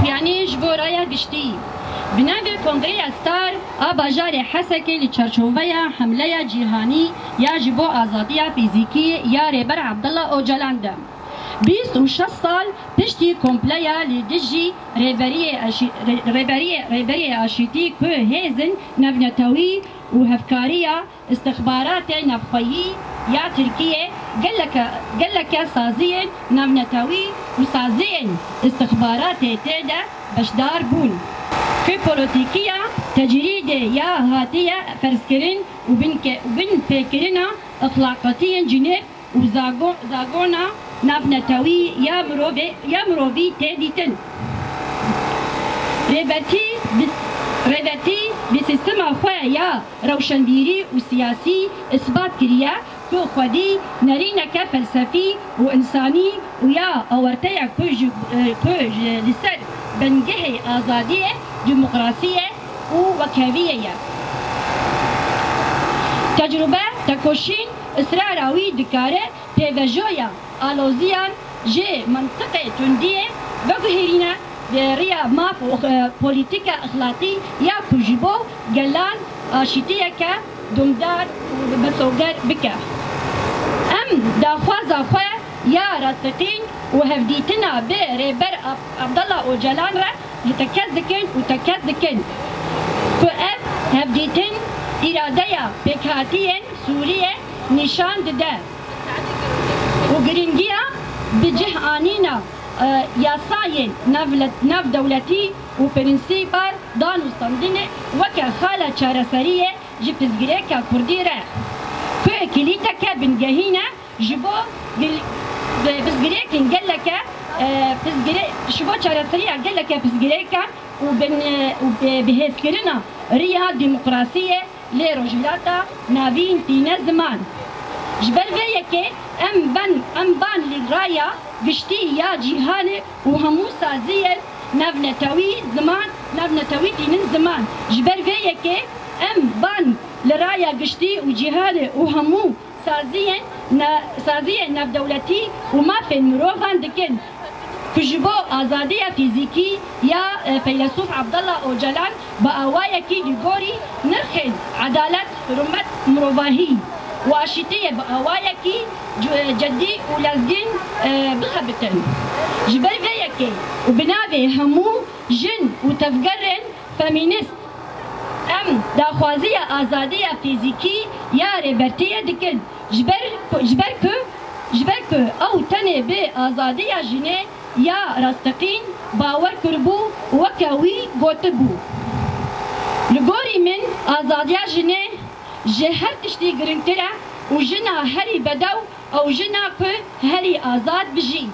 یعنی جبورایا گشتی بنابه کنگره ستار آباجار حسکی لچرچوبه حمله جیهانی یا جبو آزادی فیزیکی یا ریبر عبدالله اوجلان ده 26 سال پشتی کمپلیا لدجی ریبری آشیتی که هیزن نبنتوی و هفکاریا استخبارات نفخویی یا ترکیه گلک سازین نبنتوی و سازین استخبارات تیده بشدار بون که پولیتیکیا تجرید یا هاتیه فرسکرین و بن پیکرنا اخلاقاتی جنب و زاگونا نبنتوی یا مروبی تیدیتن ریبتی به سیستم خواه یا روشنبیری و سیاسی اثبات کریه که خودی نرینک فلسفی و انسانی و یا آورته که لسر بنگه آزادی دموکراسی و وکاویه تجربه تکوشین اسراراوی دکاره پیوژویا آلوزیان جه منطقه تندیه بگهرینه ریا ماف پولیتیک اخلاقی یا کجبو گلان آشیتیه که دمدار و بسوگر بکه داخوازا خواه یا رستقین و هفدیتنا به ریبر عبدالله اوجلان را تکز دکن که هفدیتن اراده بکاتین سوریه نشان ده و گرنگیا بجه آنینا یاسای نف دولتی و پرنسیپار دان و صندینه وکه خاله چارەسەریه جی پزگیرێکا کوردی ره که کلیتکه بنگهینه جبو پزگیرێکین گەلەکە شبو چارەسەریه گەلەکە پزگیرێکە و بهێزکردنا ریا دیموکراسیه لی روژیلاتا ناوین تینه زمان جبر ویکه ام بان لرایا گشتی یا جیهان و همو سازیه نبنتوی زمان نبنتوی تینن زمان جبر ویکه ام بان لرایا گشتی و جیهان و همو سازیه نبدولتی و ما فین مروفان دکن کجبو آزادی فیزیکی یا فیلسوف عبدالله اوجلان با آوایکی لگوری نرخین عدالت حرمت مروفاهی واشيتية بقواياكي جدي ولازدين بخبتن جبل فيكي وبنابي همو جن وتفقرن فامينيست ام داخوازية آزادية فيزيكي يا ريبرتية دكن جبركو او تني بي آزادية جني يا راستقين باور كربو وكاوي قوتبو لغوري من آزادية جني جهر تشتي گرنگتره و جنا هری بدو او جنا که هری آزاد بجی